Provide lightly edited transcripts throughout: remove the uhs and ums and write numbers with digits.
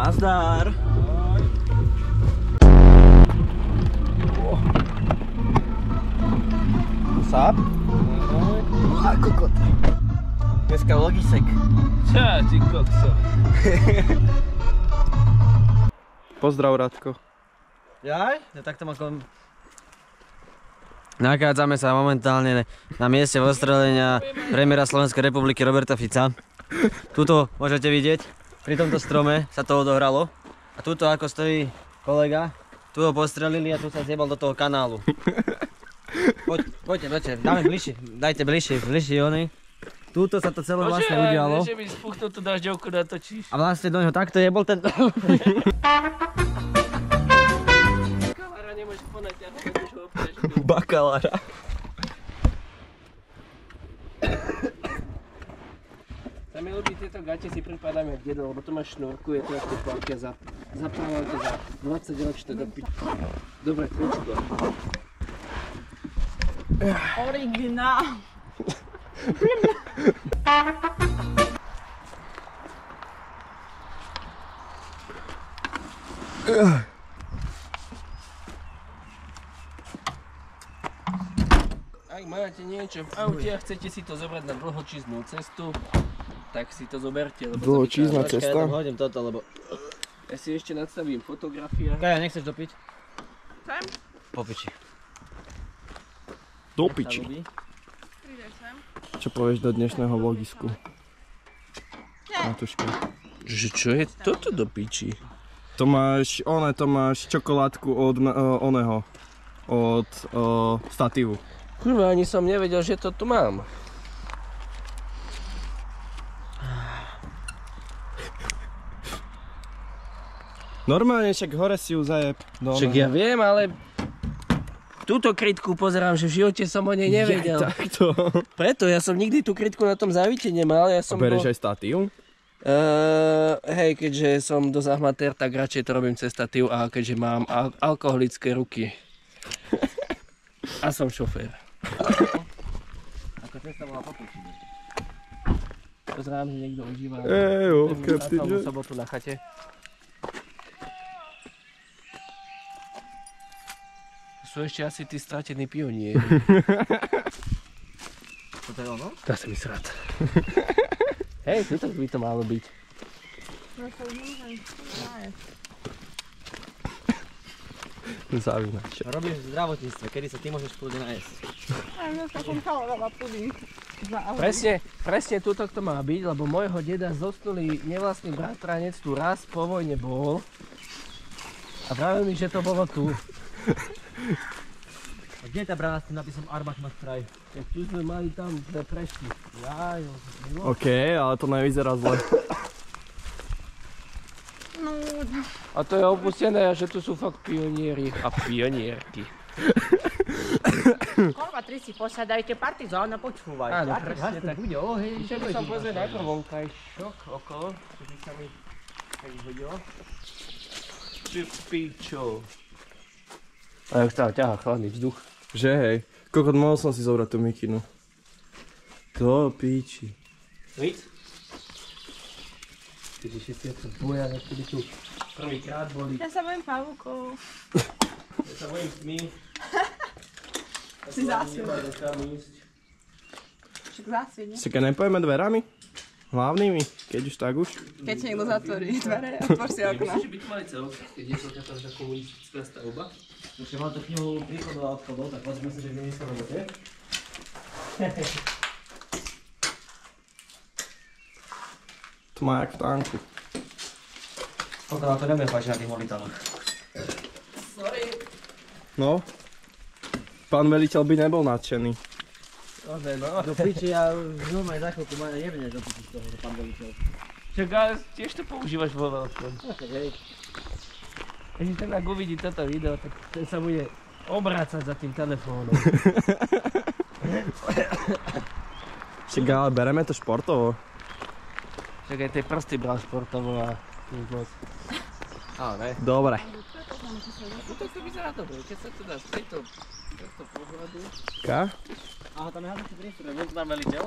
Nazdar. Sáp? A kokot. Dneska logisek. Čá, ty kokso. Pozdrav, Radko. Jaj? Ja takto ma kolem... Nachádzame sa momentálne na mieste ostrelenia premiéra Slovenskej republiky Roberta Fica. Tuto môžete vidieť, pri tomto strome sa to odohralo. A tuto ako stojí kolega, tu ho postrelili a tu sa zjebal do toho kanálu. Poďte, dáme bližšie, dajte bližšie oni. Túto sa to celé vlastne udialo. Že mi spuchnú tú dažďovku natočíš. A vlastne do neho takto jebol ten... Kalára nemôžeš ponaťať, už ho opreš. Bakalára. Sa mi ľúbi tieto gate si pripadám jak dedo, lebo to máš šnúrku, je to ako plavky a zapávam to za 20 rok, čo to dopiť. Dobre, tričko. Originál. Ak máte niečo v aute a chcete si to zobrať na dlhočíznú cestu, tak si to zoberte. Dlhočízna cesta? Ja tam hodím toto, lebo... Ja si ešte nadstavím fotografia. Kaja, nechceš dopiť? Sem? Po piči. Do piči. Prídeš sem? Čo povieš do dnešného vlogisku? Matuška. Že čo je toto do piči? To máš čokoládku od oného. Od statívu. Kurva, ani som nevedel, že to tu mám. Normálne, však hore si ju zajeb. Však ja viem, ale túto krytku pozerám, že v živote som o nej nevedel. Takto. Preto ja som nikdy tú krytku na tom závite nemal. Ja som Bereš aj statív? Hej, keďže som dosť amatér, tak radšej to robím cez statív a keďže mám alkoholické ruky. A som šofér. Ako cesta bola po piči. Pozerám, že niekto užíva kapitýže. sobotu na chate. Sú ešte asi tí stratení pionieri. Toto je ono? Dá sa mi srát. Hej, tuto by to malo byť. No sa už môžem nájsť. Zavinač. Robíš v zdravotníctve, kedy sa ty môžeš kľudne nájsť. Aj dneska som chalala pudík. Presne tuto to má byť, lebo môjho deda zosnulý nevlastný bratranec tu raz po vojne bol. A práve mi, že to bolo tu. A kde je tá brána s tým nápisom Arbach Mastraj? Tak tu sme mali tam dve prešky. Jaj, OK, ale to nevyzerá zle. No, a to je opustené, že tu sú fakt pionieri a pionierky. Kurva, tri si posadajte partizán a počúvaj. Áno, presne tak. Bude oheň. Ešte by som pozrieť najprv vonkajšok okolo, čo by sa mi tak hodilo. Ty pičo. A jak sa ťahá chladný vzduch. Že hej. Kokot, mohol som si zobrať tú mikinu. To píči. Víc? Keď všetci ak sa boja, kedy tu prvýkrát boli. ja sa bojím pavúkov. Ja sa bojím tmy. Si zásilný. Však zásilný. Si keď nepojeme dverami? Hlavnými? Keď už tak už? Keď ti niekto zatvorí dvere, otvor si okno. Nemyslíš, že by tu mali celka, keď je celka tam taká komunistická stavba? Už mám tu knihu príchodov a odchodov, tak pozrime sa, že kde nie sú robote. To má jak v tanku. Koľko nám to nebude páčiť na tých monitoroch. Sorry. No? Pán veliteľ by nebol nadšený. No. Do piči, ja už aj za chvíľku ma nebudeš do piči z toho, že pán veliteľ. Čak, ale tiež to používaš vo veľkom. Hej. Keď ten ak uvidí toto video, tak ten sa bude obrácať za tým telefónom. Však ale bereme to športovo. Však aj tie prsty bral športovo a nič moc. Áno, ne? Dobre. No tak to vyzerá dobre, keď sa to dá z tejto pohľadu. Ka? Aha, tam je hádací priestor, bol tu pán veliteľ?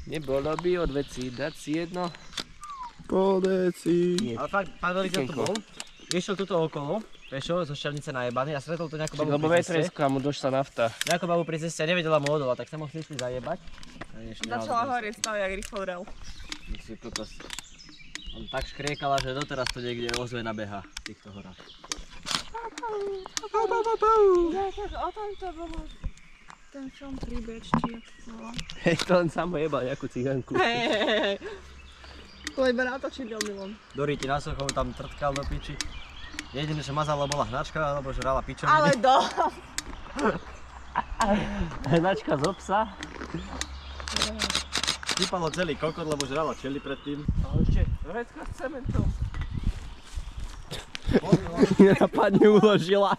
Nebolo by od veci dať si jedno. Po deci. Ale fakt, pán veliteľ tu bol. Išiel tuto okolo, pešo, zo Šťavnice najebaný a stretol tu nejakú babu Lebo pri ceste. vetreska mu došla nafta. Nejakú babu pri ceste a nevedela mu odolať, tak sa mu chceli zajebať. Začala horieť stále jak rýchlo drel. On tak škriekala, že doteraz to niekde ozve nabeha v týchto horách. O tom to bolo ten film Príbeč, či jak to bolo. Hej, to on sám jebal nejakú cigánku. Hej. To iba natočil omylom. Dori ti na sochou tam trtkal do piči. Jediné, čo mazala bola hnačka, alebo žrala pičoviny. Ale do... Hnačka z obsa. Vypalo celý kokot, lebo žrala čeli predtým. A ešte vrecka s cementom. Nenapadne uložila.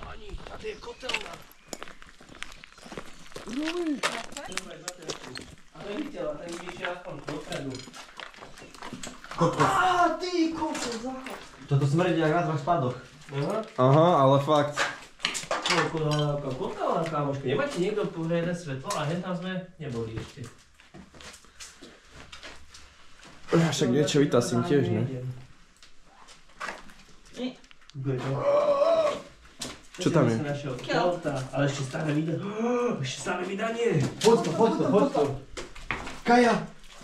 Ani, tady je kotelna. Ale videla, ten vyšiel aspoň dopredu. Toto smrdí jak na 2 spadoch. Aha, ale fakt. Koľko dávka kotelna, kámoška. Nemáte niekto pohľadné svetlo a hen tam sme neboli ešte. Však niečo vytasím tiež, ne? Čo tam je? Ale ešte staré vydanie. Ešte staré vydanie. Poď to. Kaja!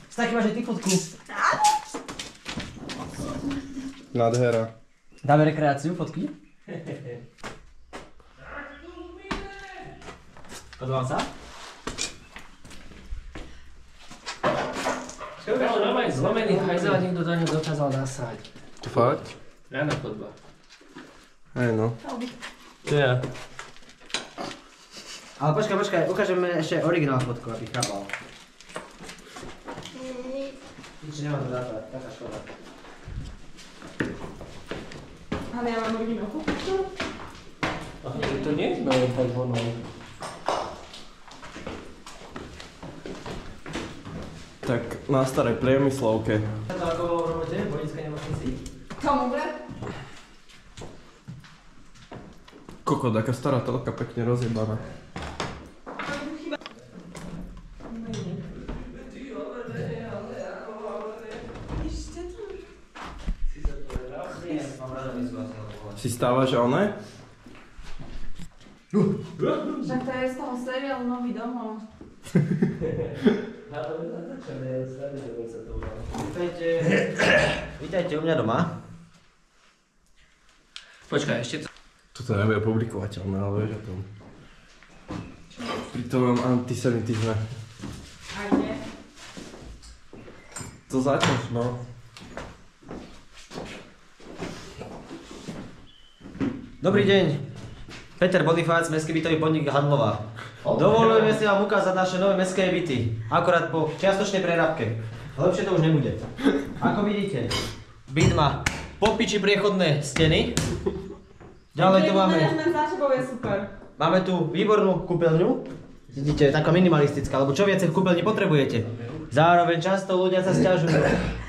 S takým máš aj ty fotku. Nádhera. Dáme rekreáciu, fotky? Podívám sa. Skoro to normálne zlomený hajzel a niekto do neho dokázal nasať. Fakt? Rána chodba. Hej no. To ja. Ale počkaj, ukážeme ešte originál fotku, aby chápal. Nič nemá to dáta, taká škoda. Ale ja mám originál fotku. To nie je len tak vonou. Tak na starej priemyslovke. To ako vo robote, v vojnickej nemocnici? Tomu, bre? Kokot, aká stará telka pekne rozjebaná. Si stávaš one? Však to je z toho seriálu Nový domov. Vítajte u mňa doma. Počkaj, ešte to. Toto nebude publikovateľné, ale vieš o tom. Pri tom antisemitizme. Aj nie. To začneš, no. Dobrý deň. Peter Bonifác, mestský bytový podnik Handlová. Dovolujeme si vám ukázať naše nové mestské byty. Akorát po čiastočnej prerábke. Lepšie to už nebude. Ako vidíte, byt má po piči priechodné steny. Ďalej tu máme... Management za sebou je super. Máme tu výbornú kúpeľňu. Vidíte, taká minimalistická, lebo čo viacej v kúpeľni potrebujete. Zároveň často ľudia sa sťažujú.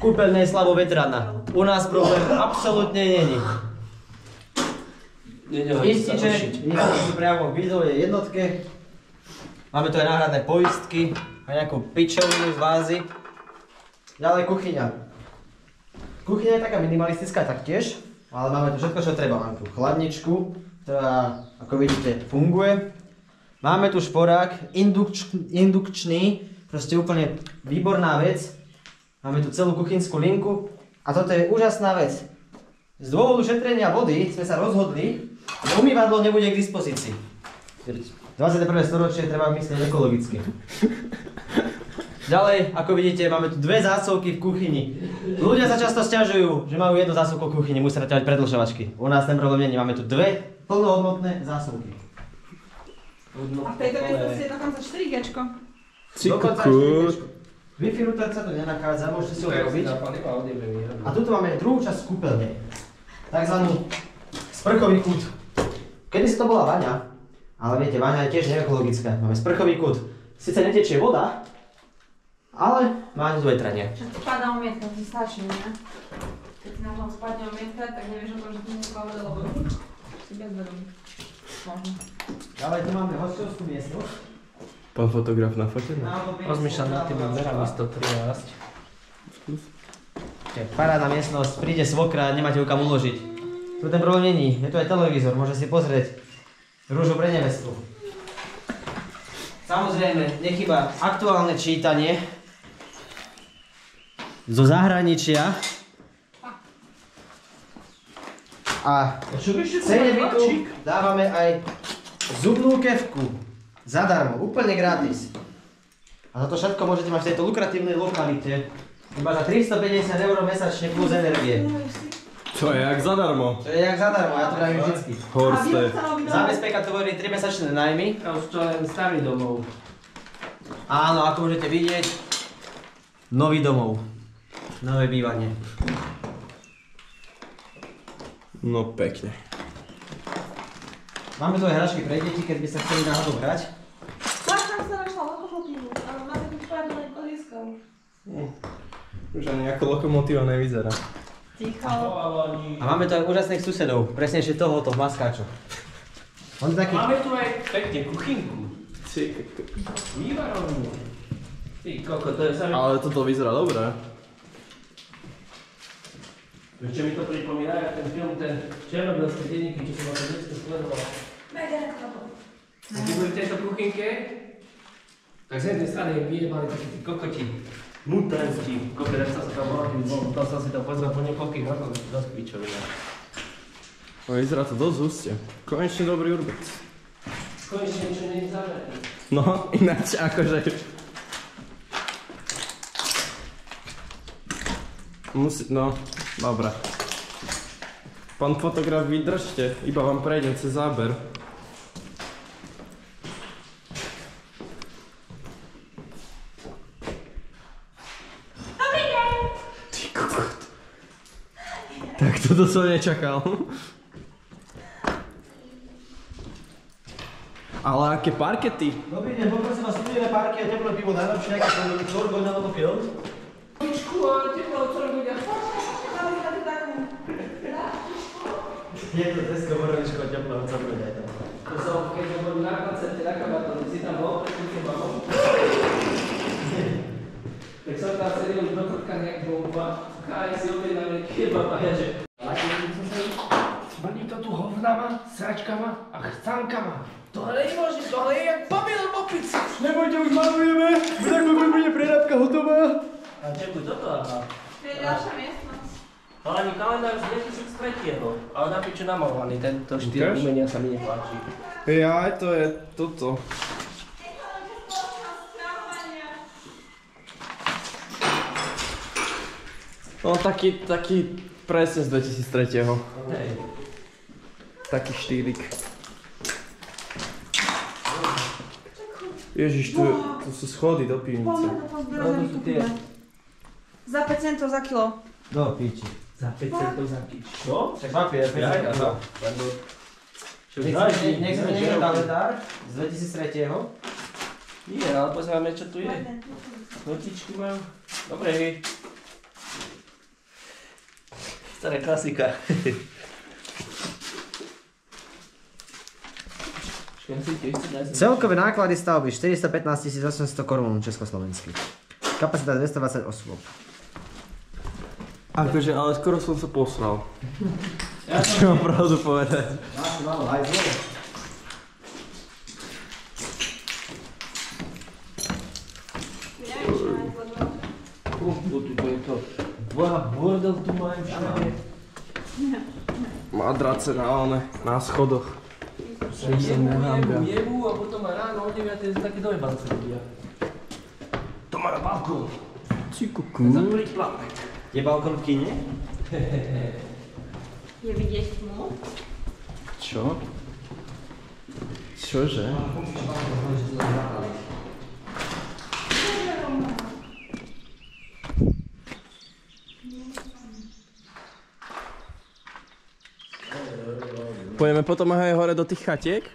Kúpeľne je slabo vetraná. U nás problém absolútne není. Ističe, sú priamo v výdovej jednotke. Máme tu aj náhradné poistky a nejakú pičovinu z vázy. Ďalej kuchyňa. Kuchyňa je taká minimalistická taktiež, ale máme tu všetko, čo treba. Máme tu chladničku, ktorá, ako vidíte, funguje. Máme tu šporák, indukčný, proste úplne výborná vec. Máme tu celú kuchynskú linku a toto je úžasná vec. Z dôvodu šetrenia vody sme sa rozhodli, že umývadlo nebude k dispozícii. 21. storočie treba myslieť ekologicky. Ďalej, ako vidíte, máme tu 2 zásuvky v kuchyni. Ľudia sa často sťažujú, že majú jednu zásuvku v kuchyni, musia naťahovať predĺžovačky. U nás ten problém nie, máme tu 2 plnohodnotné zásuvky. A v tejto miestnosti je dokonca 4Gčko. Dokonca 4Gčko. Wi-Fi router sa tu nenachádza, môžete si ho robiť. A tuto máme druhú časť kúpeľne. Takzvanú sprchový kút. Kedysi to bola vaňa, ale viete, vaňa je tiež neekologická. Máme sprchový kút. Sice netečie voda, ale má tu vetranie. Však spadá omietka, to stačí, ne? Keď na tom spadne omietka, tak nevieš o tom, že tu musí voda, lebo si bezvedomý. možno. Ale tu máme hostovskú miestnosť. Pán fotograf na fote? Rozmýšľam nad tými merami 113. Parádna miestnosť, príde svokra, nemáte ho kam uložiť. Tu ten problém není, je tu aj televízor, môže si pozrieť rúžu pre nevestu. Samozrejme, nechýba aktuálne čítanie zo zahraničia. A v cene bytu dávame aj zubnú kefku. Zadarmo, úplne gratis. A za to všetko môžete mať v tejto lukratívnej lokalite. Iba za 350 € mesačne plus energie. To je jak zadarmo. To je jak zadarmo, ja to dám vždycky. Horste. Zabezpeka tvorí 3-mesačné najmy. A už to len starý domov. Áno, ako môžete vidieť, nový domov. Nové bývanie. No pekne. Máme tu aj hračky pre deti, keď by sa chceli náhodou hrať. Tak tam sa našla lokomotívu, ale má takú špárnu kolískou. Už ani ako lokomotíva nevyzerá. Ticho. A máme tu aj úžasných susedov, presnejšie tohoto maskáča. On je taký... Máme tu aj pekne kuchynku. Vývarovnú. Ty koko, to je samý... Ale toto vyzerá dobré. Ešte mi to pripomína, ja ten film, ten černobylské denníky, čo som ako detstvo sledoval. Keď boli v tejto kuchynke, tak z jednej strany vyjebali takí tí kokoti, mutanti, kokot, sa tam volali, to som si to pozrel po niekoľkých rokoch, dosť pičovina. Vyzerá to dosť hustie. Konečne dobrý urbec. Konečne niečo nie je zavreté. No, ináč akože... No, dobré. Pán fotograf, vydržte, iba vám prejdem cez záber. Ty kokot. Tak toto som nečakal. Ale aké parkety? Dobrý deň, poprosím vás, studené párky a teplé pivo, najlepšie nejaké Turbo na toto film. Ale teplo, čo robia? Je to Tesco Borovičko teplého, co bude aj tam. To som, keď som bol na koncerte na Kabatovi, si tam bol, pred tým babom. Tak som tam sedel už do krka nejak bomba, kaj si objednali kebab a ja že... A keď som sa zbaní to tu hovnama, sračkama a chcankama. Tohle nemôže, tohle je jak babil mopic. Nebojte, už malujeme, tak bude prerábka hotová. A čekuj, toto aha. To je ďalšia miestnosť. Ale ani kalendár z 2003. Ale na piču namalovaný, tento štýl Ukáž? umenia sa mi nepáči. Jaj, to je toto. No taký presne z 2003. Hej. Taký štýlik. Ježiš, tu sú schody do pivnice. Poďme to pozbrojené No, to sú tie. Za 5 centov za kilo. Do piči. Za 5 centov za kič. Čo? Však papier, 5 Ja, centov. Čo dáš? Nech sa nie je kalendár z 2003. Nie, ale pozrieme, čo tu je. Notičky majú. Dobre, hej. Stará klasika. Celkové náklady stavby 415 800 korún československých. Kapacita 220 osôb. Akože, ale skoro som sa posral. Ja čo mám pravdu povedať. Máš malo hajzlo? Tu je to. Boha, bordel tu majú všade. Madrace na schodoch. Jebu a potom aj ráno o 9 sú také dojebance ľudia. To majú balkón. Ty kuku. Za prvý plat. Je balkón v kine? Je vidieť tmu? Čo? Čože? Pôjdeme potom aj hore do tých chatiek?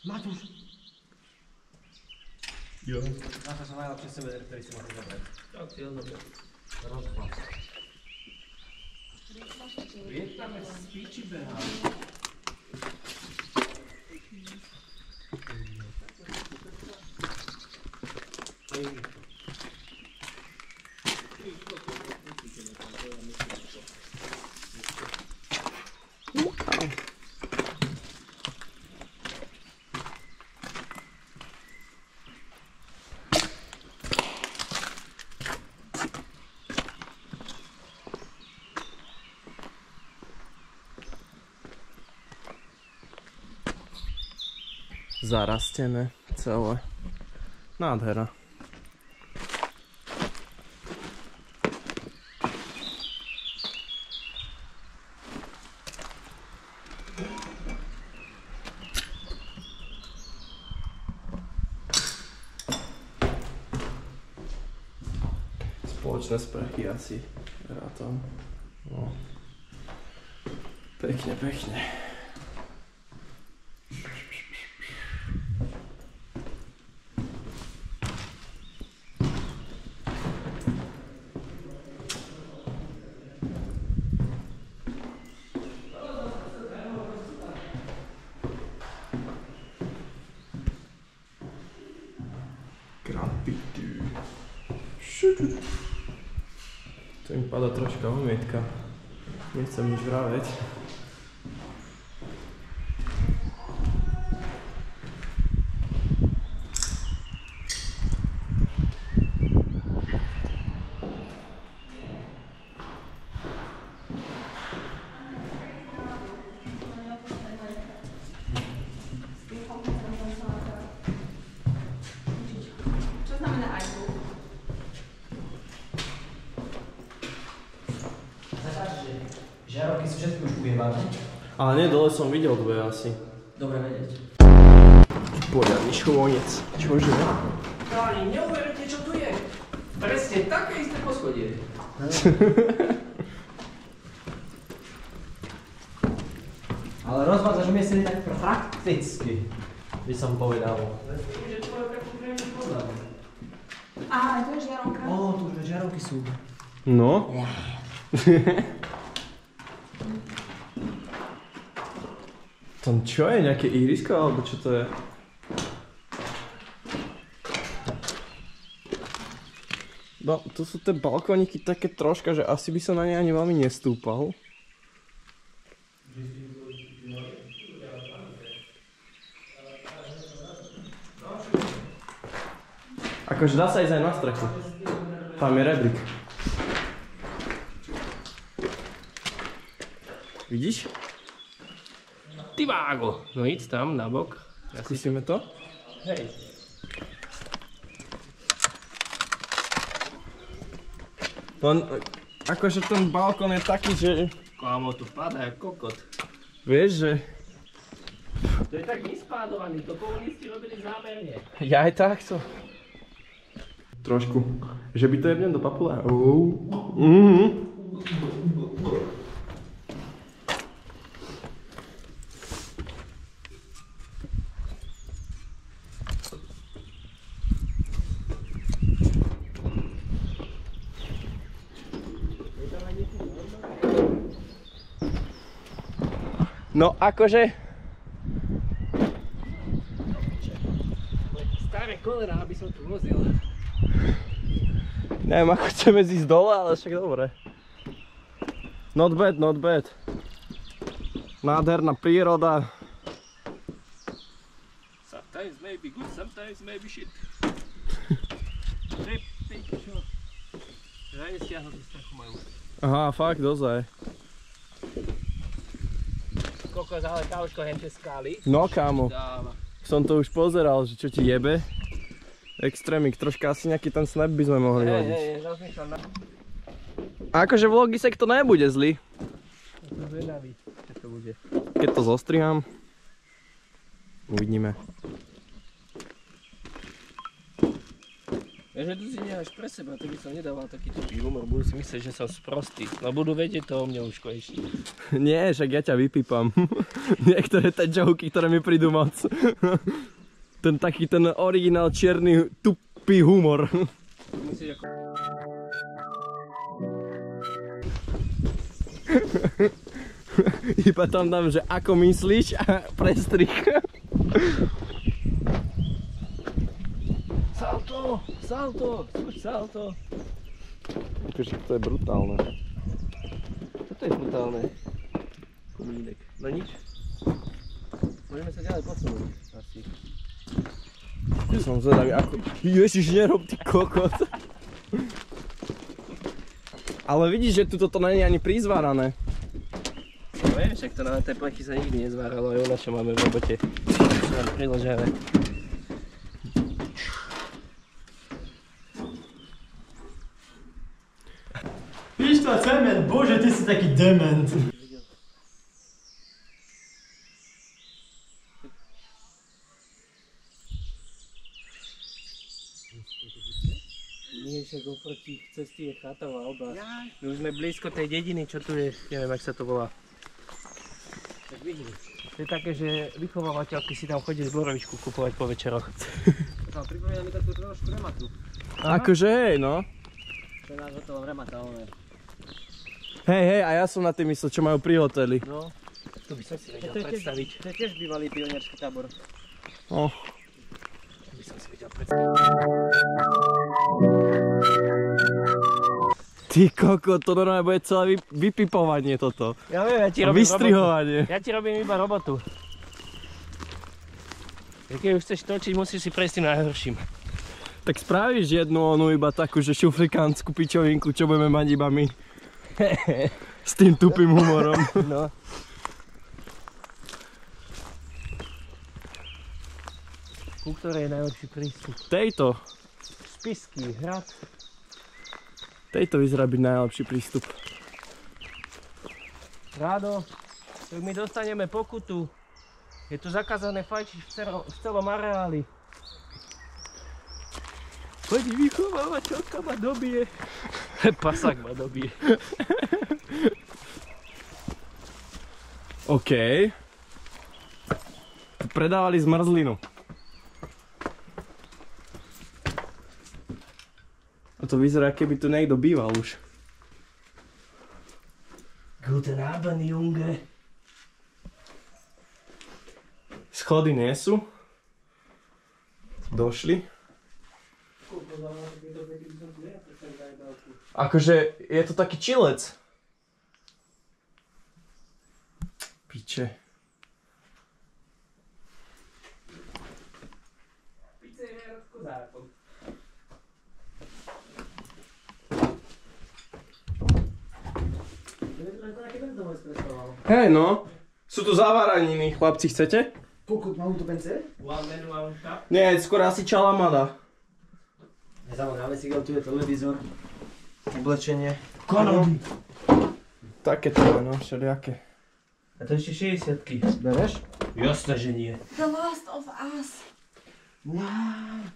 Matúš. Jo. Na to som najlepšie sebe, ktorý si mohol zobrať. Tak si ho dobre. Rozplas. Vietname z píči behá. Zarastené celé. Nádhera. Spoločné sprchy asi rátam. No. Pekne, pekne. Graffiti. To mi pada troška umietka. Nechcem nič vraveť. Žiarovky sú všetky už ujebané. Ale nie, dole som videl dve asi. Dobre vedieť. Poriadny švonec. Čože? Páni, neuveríte, čo tu je. Presne také isté poschodie. Ale rozvádzaš miestne tak prakticky, by som povedal. Že tvoje takú priamy poznám. A, to je žiarovka. Tu už žiarovky sú. No? Tam čo je? Nejaké irisko alebo čo to je? No, tu sú tie balkóniky také troška, že asi by som na ne ani veľmi nestúpal. Akože dá sa ísť aj na strechu. Tam je rebrík. Vidíš? Ty vágo, no íď tam na bok. Skúsime to? Hej. Akože ten balkón je taký, že... Kámo, tu padá jak kokot. Vieš, že... To je tak vyspádovaný, to komunisti robili zámerne. Ja aj takto. Trošku. Že by to jebnem do papule. No akože... Staré kolena, aby som tu vozil. Neviem, ako chceme zísť dole, ale však dobre. Not bad, not bad. Nádherná príroda. Sometimes may be good, sometimes may be shit. Čo? Že aj nestiahnuť strachu majú. Aha, fakt, dozaj. Kokos, ale kávoško, henče skály. No kámo, Dáva. som to už pozeral, že čo ti jebe. Extrémik, troška asi nejaký ten snap by sme mohli hodiť. Rozmýšľam na... Akože v Logisek to nebude zlý. To zvedavý, čo to bude. Keď to zostriham, uvidíme. Ja, že tu si necháš pre seba, to by som nedával taký tupý humor, budú si myslieť, že som sprostý. No budú vedieť to o mne už konečne. Nie, však ja ťa vypípam. Niektoré tie joky, ktoré mi prídu moc. Ten taký ten originál čierny tupý humor. Myslíš ako... Iba tam dám, že ako myslíš a prestrih. Salto! Salto, skúš salto. Akože to je brutálne. Toto je brutálne. Komínek. No nič. Môžeme sa ďalej posunúť. Asi. Som zvedavý ako... Ježiš, nerob ty kokot. Ale vidíš, že tuto to nie je ani prizvárané. No vieš, však to na tej plechy sa nikdy nezváralo, aj ona čo máme v robote. Sú nám priložené. Pištva cement, bože, ty si taký dement. Nie, však oproti cesty je chátová oblasť. My už sme blízko tej dediny, čo tu je, neviem, jak sa to volá. Tak vidím. To je také, že vychovávateľky si tam chodí z borovičku kupovať po večeroch. Pripomína mi takú trošku rematu. Akože hej, no. To je náš hotel remata, ale... Hej, a ja som na tým myslel, čo majú pri hoteli. No, to by som si vedel predstaviť. To je tiež bývalý pionierský tábor. Oh. To by som si vedel predstaviť. Ty koko, to normálne bude celé vypipovanie toto. Ja viem, ja ti A robím vystrihovanie. robotu. Ja ti robím iba robotu. Keď už chceš točiť, musíš si prejsť tým najhorším. Tak spravíš jednu onu iba takú, že šufrikánsku pičovinku, čo budeme mať iba my. S tým tupým humorom. No. Ku ktorej je najlepší prístup? Tejto Spišský hrad. vyzerá byť najlepší prístup. Rádo, tak my dostaneme pokutu. Je tu zakázané fajčiť v celom areáli. Pani vychovávateľka ma dobije. Pasák ma dobije. OK. Tu predávali zmrzlinu. A to vyzerá, keby tu niekto býval už. Guten Abend, Junge. Schody nie sú. Došli. Akože je to taký čilec. Piče. Hej no, sú tu zavaraniny, chlapci, chcete? Pokud mám to pence? One man, one cup. Nie, skôr asi čalamada. Nezavodáme si, tu je televízor, oblečenie. Kanady. Také to je, no, všelijaké. A to ešte 60-ky. Bereš? Jasné, že nie. The Last of Us. Wow.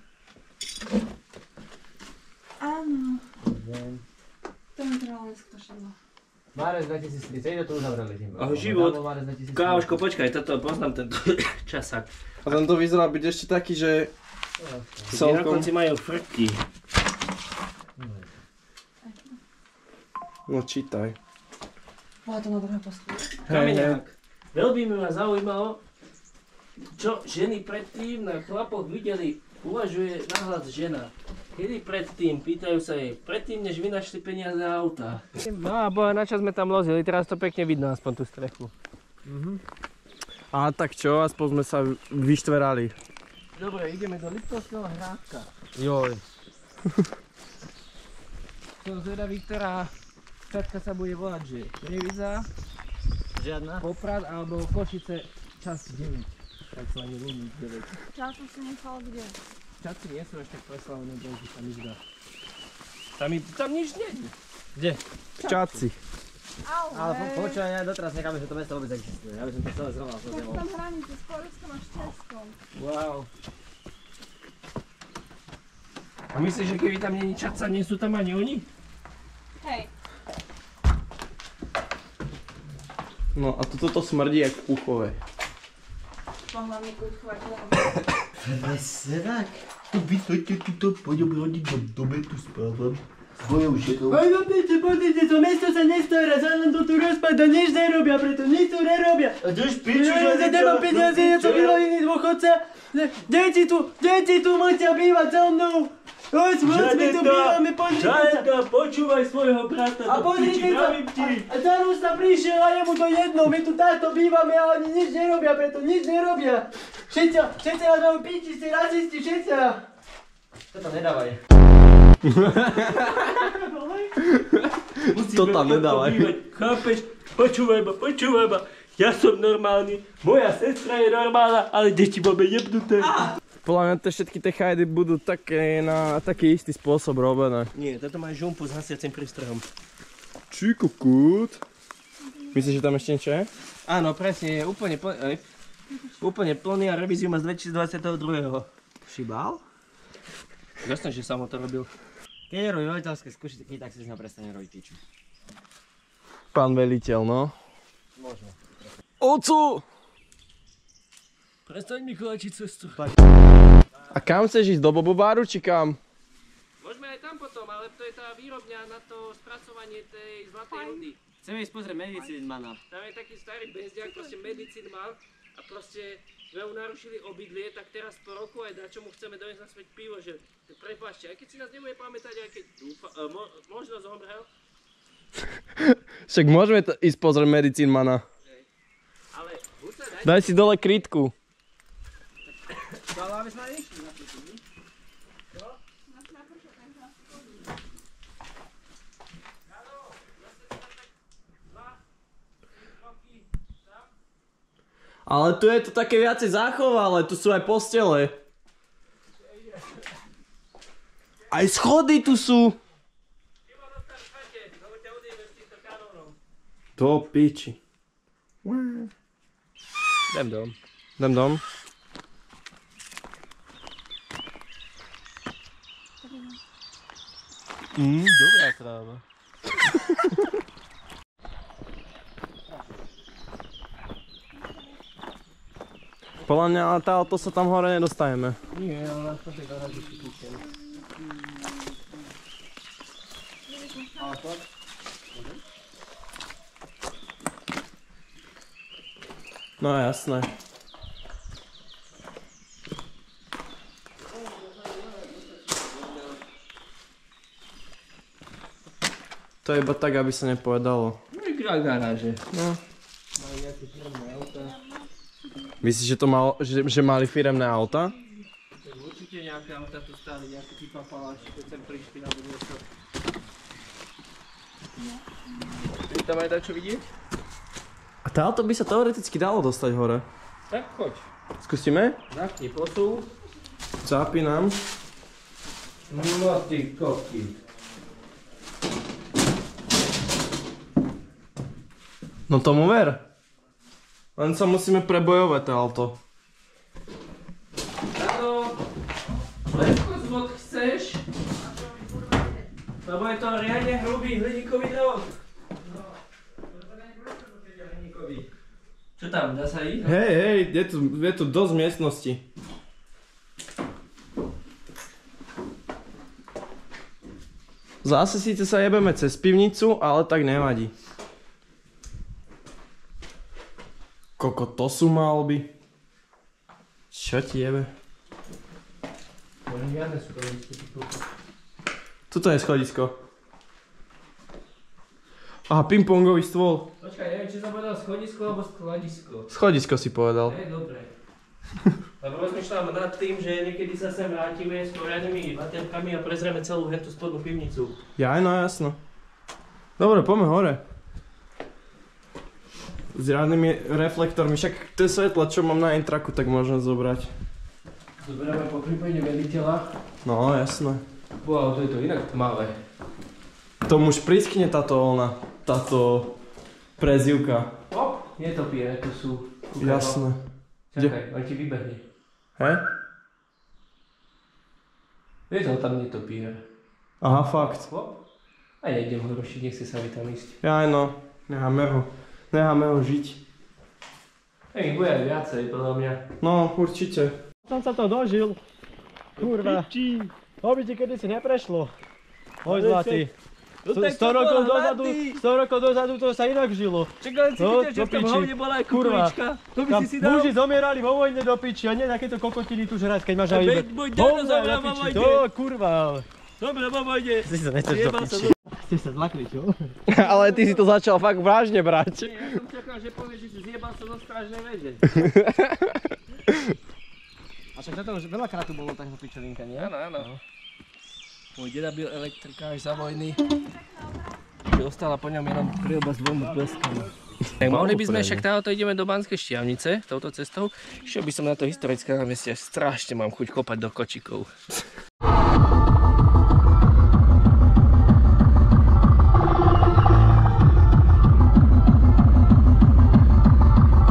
Áno. To mi trvalo neskutočne. Márez 2030, to uzavreli tým. Ahoj, život. Márez 2030. Kámoško, počkaj, toto poznám tento časák. A tento vyzerá byť ešte taký, že... Tie na konci majú frky. No čítaj. Bola to na druhé postupu. Kameňák. Veľmi ma zaujímalo, čo ženy predtým na chlapoch videli. Uvažuje nahlas žena. Kedy predtým? Pýtajú sa jej. Predtým, než vy našli peniaze a auta. No a boha, na čo sme tam lozili? Teraz to pekne vidno, aspoň tú strechu. A tak čo, aspoň sme sa vyštverali. Dobre, ideme do Liptovského hrádka. Joj. Som zvedavý, ktorá štátka sa bude volať, že Reviza, Žiadna? Poprad alebo Košice časť 9. Tak sa ani ľudí 9. Často si nechal kde? Časy nie sú ešte preslavené, bože, sa mi zdá. Tam nič nie je. Kde? Čáci. Ale počúvaj, ja doteraz necháme, že to mesto vôbec existuje. Ja by som to celé zrovnal so Tak zemou. tam hranice s Poľskom a s Českom. Wow. A myslíš, že keby tam není Čaca, nie sú tam ani oni? Hej. No a toto smrdí jak v Púchove. Pohľadný kúť chovateľa. Presne tak. To vysoďte tuto, poďom rodiť do betu spávam. Svojou ženou. Aj no poďte, to mesto sa nestará, sa len to tu rozpada, nič nerobia, preto nič tu nerobia. A to už piču, že za teba peniaze, je to vyrovený dôchodca. Deti tu musia bývať so mnou. Poď, my tu bývame, pozri sa. Žadenka, počúvaj svojho brata. A pozri sa, a starosta prišiel a jemu to jedno, my tu táto bývame a oni nič nerobia, preto nič nerobia. Všetci nás majú piči, ste rasisti, všetci. Toto nedávaj. To tam nedávaj. Chápeš? Počúvaj ma. Ja som normálny, moja sestra je normálna, ale deti máme jebnuté. Podľa mňa všetky tie chajdy budú také na taký istý spôsob robené. Nie, toto má žumpu s hasiacím prístrojom. Či kukút. Myslíš, že tam ešte niečo je? Áno, presne, je úplne plný a revíziu má z 2022. Šibal? Jasné, že sám ho to robil. Keď nerobí veliteľské skúšky, tak si z neho prestane robiť piču. Pán veliteľ, no. Možno. Ocu! Prestaň mi chláčiť cestu. A kam chceš ísť? Do Bobobáru či kam? Môžeme aj tam potom, ale to je tá výrobňa na to spracovanie tej zlatej rudy. Chceme ísť pozrieť medicínmana. Tam je taký starý bezdiak, proste medicín mal a proste sme mu narušili obydlie, tak teraz po roku aj dačo mu chceme doniesť naspäť pivo, že prepáčte, aj keď si nás nebude pamätať, aj keď možno zomrel. Však môžeme ísť pozrieť medicínmana. Ale buď sa daj. Daj si dole krytku. Ale aby sme išli na piču, nie? Ale tu je to také viacej zachovalé, tu sú aj postele. Aj schody tu sú. Do piči. Dám dom. Dám dom. Dobrá tráva. Podľa mňa ale to sa tam hore nedostaneme. Nie, ale na tej garáži si kúpim. No jasné. To je iba tak, aby sa nepovedalo. Mikrá garáže. No. Majú nejaké firmné auta. Myslíš, že mali firemné auta? Tak určite nejaké auta tu stáli, nejaké typa paláši, keď sem prišli na budúco. Je tam aj dačo vidieť? A tá auto by sa teoreticky dalo dostať hore. Tak choď. Skúsime? Zapni posúv. Zapínam. No ty koky. No tomu ver. Len sa musíme prebojovať to auto. Áno. Lehko zvod chceš? Lebo je to riadne hrubý hliníkový drôt. Čo tam, dá sa ísť? Hej, je tu dosť miestnosti. Zase síce sa jebeme cez pivnicu, ale tak nevadí. Koko, to sú malby. Čo ti jebe? Žiadne sú to schodisko. Toto je schodisko. Aha, pingpongový stôl. Počkaj, neviem, či som povedal schodisko alebo skladisko. Schodisko si povedal. Hej, dobre. Lebo rozmýšľam nad tým, že niekedy sa sem vrátime s poriadnymi baterkami a prezrieme celú hentú spodnú pivnicu. Ja, no jasno. Dobre, poďme hore. S riadnymi reflektormi, však tie svetla, čo mám na intraku, tak môžem zobrať. Zoberieme po prípade veliteľa. No, jasné. Wow, to je to inak tmavé. Tomu už priskne táto prezývka. Hop, netopiere tu sú. Jasné. Čakaj, on ti vybehne. He? Je to tam netopiere. Aha, fakt. Hop. A nejdem ho rušiť, nechce sa mi tam ísť. Jaj no, necháme ho žiť. Hej, bude aj viacej, podľa mňa. No, určite. Som sa to dožil. Kurva. To by ti kedysi neprešlo. Môj zlatý. 100 rokov dozadu to sa inak žilo. Čakaj, si videl, že v tom hovne bola aj kukurička. To by si si dal. Muži zomierali vo vojne do piči a nie takéto kokotiny tu žrať, keď máš aj ibe. Môj deno zomrel vo vojne. To kurva. Dobre, vo vojne. Si sa nechceš do piči. Ste sa zlakli, čo? Ale ty si to začal fakt vážne brať. Ja som čakal, že povieš, že si zjebal sa zo strážnej vede. A však toto už veľakrát tu bolo taká pičovinka, nie? Áno. Môj deda byl elektrikár za vojny. Ostala po ňom jenom prilba s dvomi pleskami. Tak mohli by sme, však táto ideme do Banskej Štiavnice, touto cestou. Išiel by som na to historické námestie, strašne mám chuť kopať do kočikov.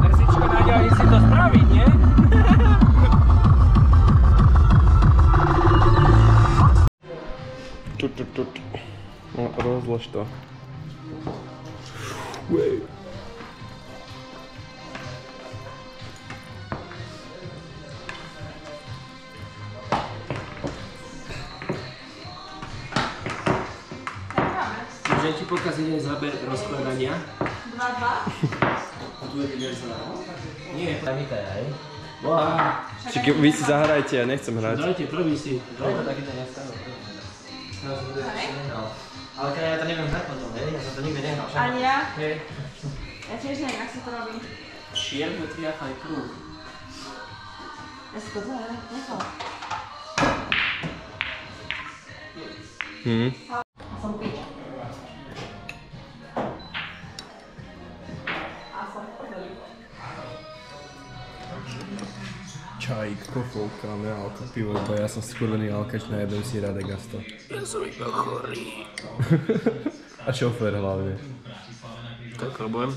Terzičko, Náďa, si to spraviť, nie? Tut. No, rozlož to. Môžem ti pokaziť jeden záber rozkladania? 2-2. A tu je diverzná. Nie, tam vítaj aj. Čiže vy si zahrajte, ja nechcem hrať. Dajte, prvý si. Dobre, tak to nestanú. Ale keď ja to neviem hrať potom, hej? Ja som to nikdy nehral. Ani ja? Hej. Ja tiež neviem, jak sa to robí. Čierny triafaj krúh. Ja si to nechal. Som pič. Čajík, kofovka, nealka, pivo, bo ja som skurvený alkač, najedem si Radegasto. Ja som iba chorý. A šofér hlavne. To je problém.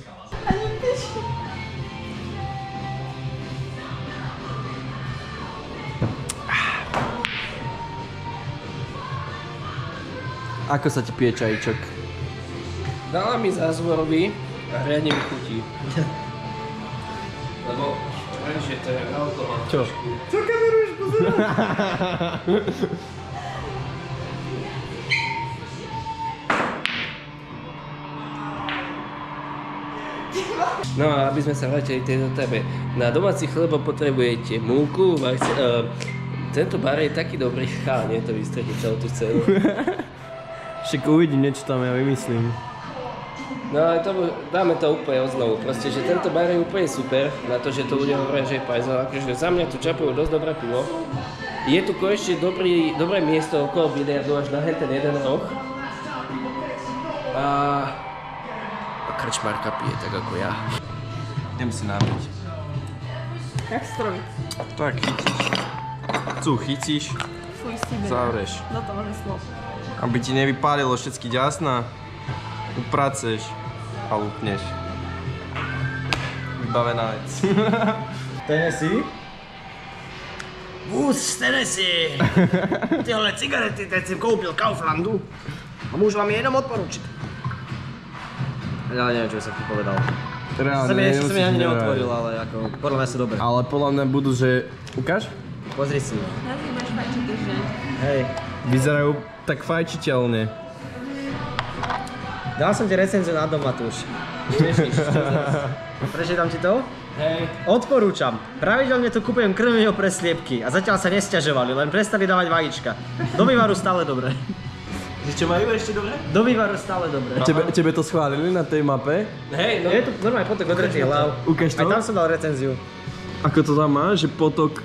Ako sa ti pije čajíčok? Dala mi zázvorový a riadne mi chutí. Lebo viem, že to je alkohol. Čo? Co kameruješ, pozor? No a aby sme sa vrátili k tejto téme. Na domáci chleba potrebujete múku, tento bar je taký dobrý, ale nie to vystretí celú tú cenu. Však uvidím, niečo tam ja vymyslím. No ale dáme to úplne odznovu, proste, že tento bar je úplne super, na to, že to ľudia hovoria, že je pajzel, akože za mňa tu čapujú dosť dobré pivo. Je tu konečne dobré miesto okolo biliardu až na ten jeden roh. A krčmárka pije tak ako ja. Idem si nápiť. Jak stromy. Tak chytíš. Tu chytíš, Fuj si bebe. zavreš. No to môže slov. Aby ti nevypálilo všetky ďasná, upraceš a lupneš. Vybavená vec. Tennessee? Vůz z Tennessee. Tyhle cigarety teď jsem koupil Kauflandu a můžu vám je jenom odporučit. Ja neviem, čo som ti povedal. Reálne, Ešte som ich ani neotvoril, ale ako, podľa mňa sú dobré. Ale podľa mňa budú, že... Ukáž? Pozri si. Ja si budeš fajčiť týždeň. Hej. Vyzerajú tak fajčiteľne. Dal som ti recenziu na dom, Matúš. Prečítam ti to? Hej. Odporúčam. Pravidelne tu kupujem krmivo pre sliepky a zatiaľ sa nesťažovali, len prestali dávať vajíčka. Do vývaru stále dobre. Že čo majú ešte dobre? Do vývaru stále dobre. Tebe to schválili na tej mape? Hej, no. Je tu normálne potok odretých hlav. Ukáž to? Aj tam som dal recenziu. Ako to tam má? Že potok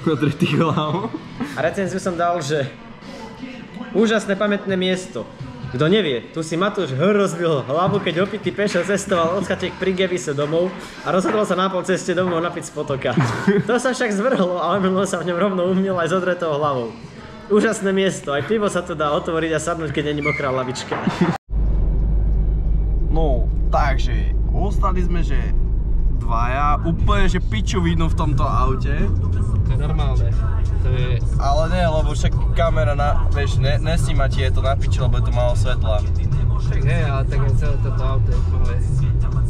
odretých hlav? A recenziu som dal, že úžasné pamätné miesto. Kto nevie, tu si Matúš rozbil hlavu, keď opitý pešo cestoval od chatiek pri Gebise domov a rozhodol sa na pol ceste domov napiť z potoka. To sa však zvrhlo, ale minulo sa v ňom rovno umýl aj s odretou hlavou. Úžasné miesto, aj pivo sa tu dá otvoriť a sadnúť, keď není mokrá lavička. No, takže ostali sme, že dvaja, úplne, že pičovinu v tomto aute. To je normálne. To je... Ale nie, lebo však kamera, vieš, nesníma ti je to na piči, lebo je to málo svetla. Tak hej, ale tak je celé toto auto je prvé,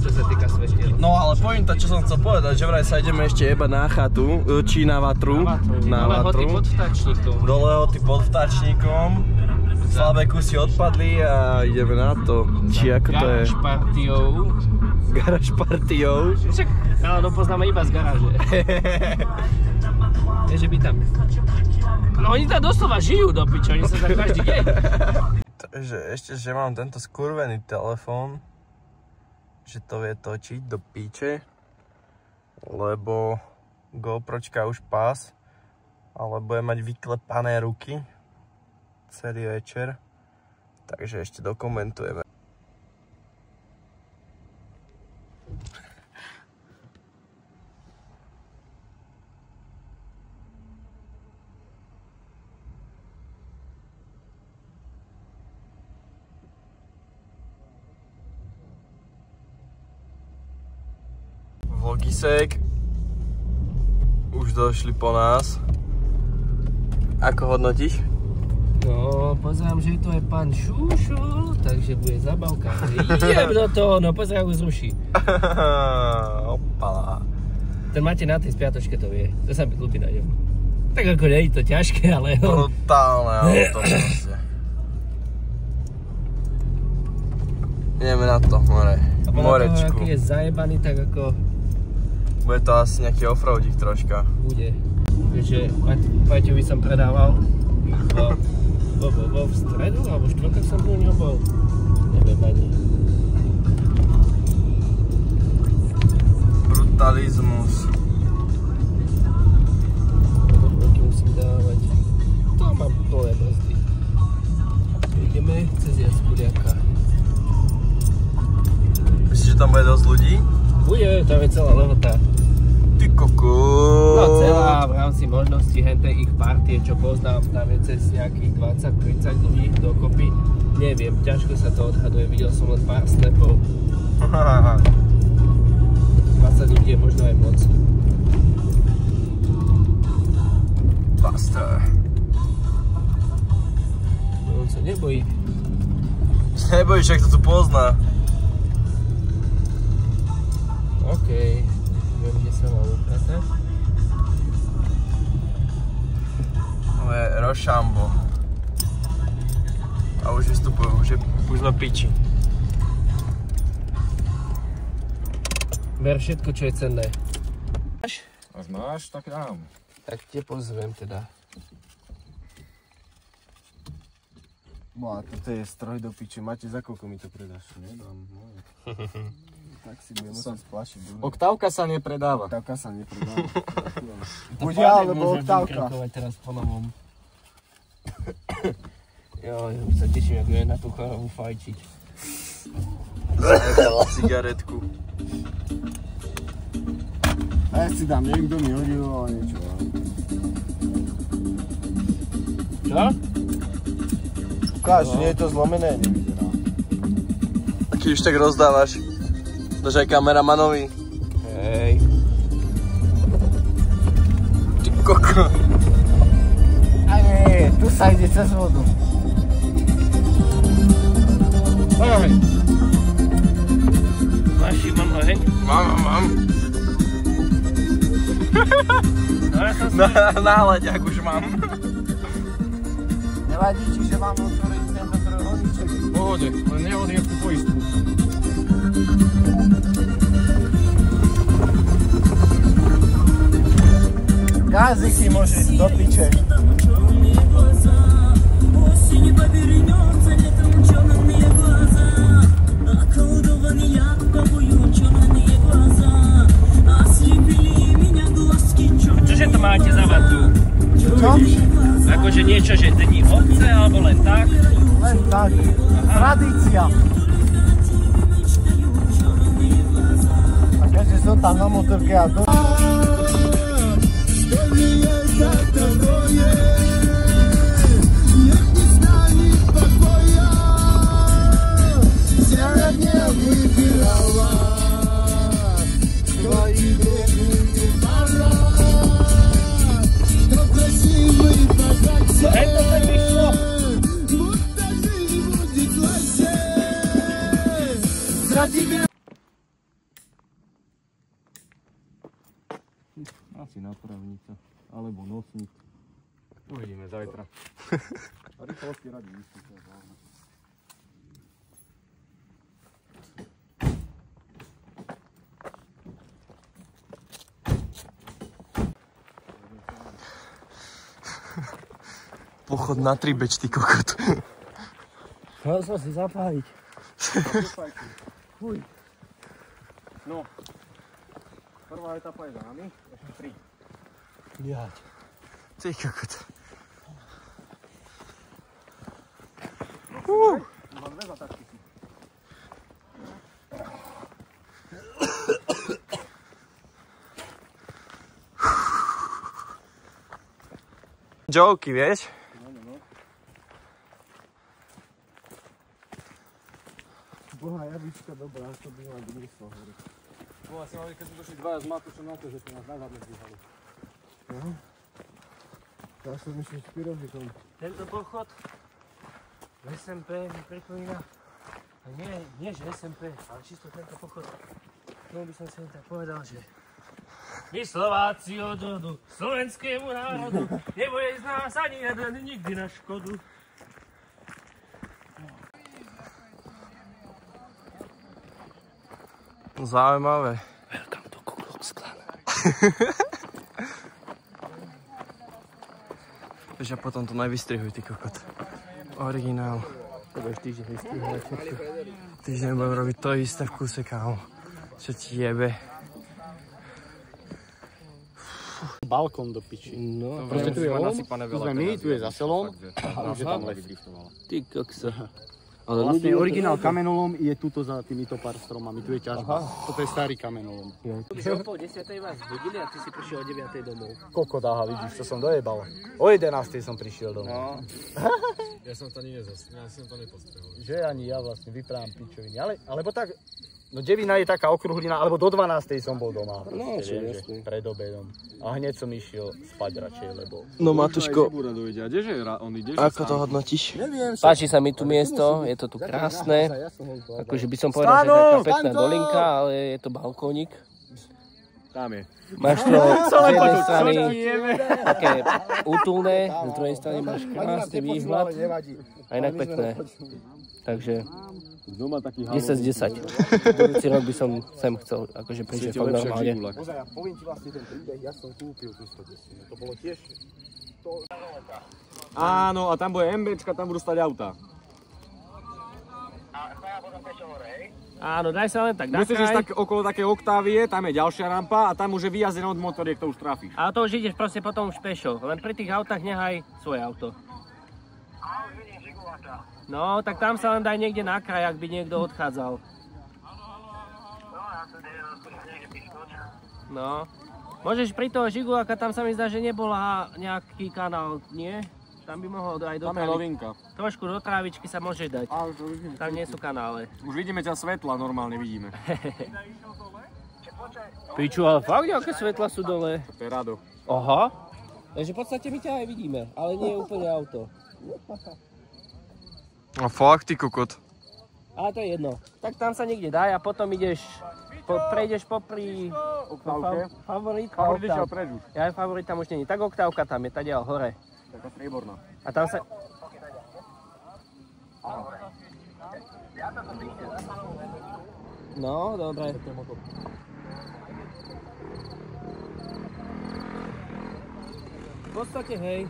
čo sa týka svetiel. No ale pointa, čo som chcel povedať, že vraj sa ideme ešte jebať na chatu, či na vatru. Na vatru. Dole hoty pod vtáčnikom. Dole hoty pod vtáčnikom. Slabé kusy odpadli a ideme na to. Či ako to je? Garáž partiou. Garáž partiou. Však, ale no poznáme iba z garáže. Nie, že by tam... No oni tam doslova žijú do piče, oni sa tam každý deň. Takže ešte, že mám tento skurvený telefón, že to vie točiť do píče, lebo GoPročka už pás, ale bude mať vyklepané ruky celý večer, takže ešte dokumentujeme. Vlogisek už došli po nás. Ako hodnotíš? No, pozerám, že to je pán Šušo, takže bude zabavka. Idem do toho, no pozerám, už zruší. Opala. Ten máte na tej spiatočke to vie, to sa mi ľúbi na ňom. Tak ako nie je to ťažké, ale... Brutálne auto proste. Ideme na to, more. Morečku. Aký je zajebaný, tak ako... Bude to asi nejaký offroadík troška. Bude. Takže Paťu by som predával v stredu, alebo v štvrtok som u neho bol. Neviem ani. Brutalizmus. Roky musím dávať. To mám plné brzdy. Ideme cez Jaskuliaka. Myslíš, že tam bude dosť ľudí? Bude, tam je celá lehota. Ty kokos. No celá v rámci možnosti hentej ich partie, čo poznám, tam je cez nejakých 20-30 ľudí dokopy. Neviem, ťažko sa to odhaduje, videl som len pár snapov. 20 ľudí je možno aj moc. Buster. On sa nebojí. Nebojíš, však to tu pozná. OK. Viem, kde sa mám ukázať. To je Rošambo. A už vystupujú, už sme piči. Ver všetko, čo je cenné. Ak máš, tak dám. Tak te pozvem teda. No a toto je stroj do piče. Máte za koľko mi to predáš? Nedám. Tak si budem musieť splašiť. Oktávka sa nepredáva. Oktávka sa nepredáva. Bude alebo oktávka. Môžem teraz po novom. Jo, sa teším, ako je na tú chorobu fajčiť. Cigaretku. A ja si dám, niekto mi hodil, ale niečo. Čo? Ukáž, nie je to zlomené, nevyzerá. Aký už tak rozdávaš? Tož aj kameramanovi. Hej. Ty koko. A nie, tu sa ide cez vodu. Oheň. Máš, mám oheň? Mám. No ja som si... Na hľadiak už mám. Nevadí ti, že mám otvoriť tento trojuholníček? V pohode, len nehodím tú poistku. Gáziky môžeš do piče. Čože to máte za vatu? Čo? Akože niečo, že není ovce, alebo len tak? Len tak. Tradícia. A keďže som tam na motorke a do... Asi nápravnica, alebo nosník. Uvidíme zajtra. Rýchlosti radí istý. Pochod na 3 beč, ty kokot. Chcel som si zapáliť. No, prvá etapa je za nami, ešte 3. Jať. Ty kokot. Mám 2 zatačky. Joky, vieš? Boha, jabička dobrá, to by mala dobrý z toho hore. Boha, si mali, keď sme došli dvaja z Matušom na to, že ste nás nazad nezdvíhali. No. Ja som myslím s pyrovikom. Tento pochod v SMP mi pripomína, a nie že SMP, ale čisto tento pochod. No by som si len tak povedal, že my Slováci od rodu slovenskému národu nebude z nás ani jeden nikdy na škodu. Zaujímavé. Welcome to Ku Klux Klan. Takže potom to nevystrihuj, ty kokot. Originál. To budeš týždeň vystrihovať. Týždeň budem robiť to isté v kuse, kámo. Čo ti jebe. Balkón do piči. No, Proste tu je nasypané veľa. Tu sme my, tu je za selom. A už je tam les. ty koksa. Ale vlastne originál kamenolom je tuto za týmito pár stromami, tu je ťažba. Toto je starý kamenolom. Ty si o 9:30 vás budili a ty si prišiel o 9:00 domov. Koľko dáha, vidíš, to som dojebal. O 11:00 som prišiel domov. No. Ja som to ani ja som to nepostrehol. Že ani ja vlastne vyprávam pičoviny, alebo tak, no devina je taká okruhlina, alebo do 12:00 som bol doma. No, čo viem, jasné. pred obedom. A hneď som išiel spať radšej, lebo... No Matuško, On ide, ako to hodnotíš? Neviem, Páči sa mi tu miesto, je to tu krásne. Akože by som povedal, že je taká pekná dolinka, ale je to balkónik. Tam je. Máš to z jednej strany také útulné, z druhej strany máš krásny výhľad a inak pekné. Takže 10 z 10. Budúci rok by som sem chcel akože prísť fakt normálne. Pozaj, ja poviem ti vlastne ten príbeh, ja som kúpil tú 110. To bolo tiež... Áno, a tam bude MBčka, tam budú stať auta. Áno, daj sa len tak Musíš ísť nakaj. tak okolo také oktávie, tam je ďalšia rampa a tam už je vyjazdené od motoriek, to už trafíš. A to už ideš proste potom už pešo. Len pri tých autách nehaj svoje auto. No, tak tam sa len daj niekde na kraj, ak by niekto odchádzal. No. Môžeš pri toho Žiguláka, tam sa mi zdá, že nebola nejaký kanál, nie? Tam by mohol aj do Tam je novinka. Trošku do trávičky sa môžeš dať. Ale to vidíme. Tam nie sú kanále. Už vidíme ťa svetla, normálne vidíme. Piču, ale fakt nejaké svetla sú dole. To je rado. Aha. Takže v podstate my ťa aj vidíme, ale nie je úplne auto. A fakt, ty kokot. Ale to je jedno. Tak tam sa niekde daj a potom ideš, prejdeš popri favorit. Favorit išiel preč už. Ja aj favorit tam už není. Tak oktávka tam je, tadiaľ hore. Taká strieborná. A tam sa... No, dobre. V podstate, hej.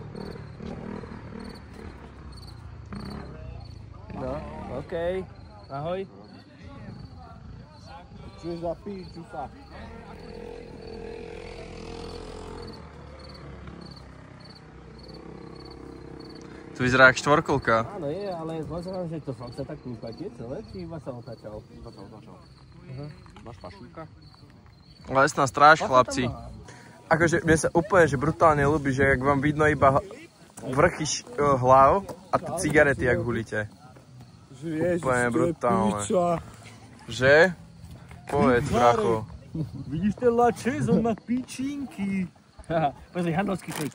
No, okej. Ahoj. Čo je za píču sa? To vyzerá jak štvorkolka. Áno, je, ale pozerám, že to fakt sa tak kúpate celé, či iba sa otáčal? Iba sa označal. Máš pašníka? Lesná stráž, chlapci. Akože mne sa úplne že brutálne ľúbi, že ak vám vidno iba vrchy hlav a tie cigarety, jak hulíte. Úplne brutálne. Že? Povedz, bracho. Vidíš ten lačez, on má pičinky. Pozri, handlovský klik.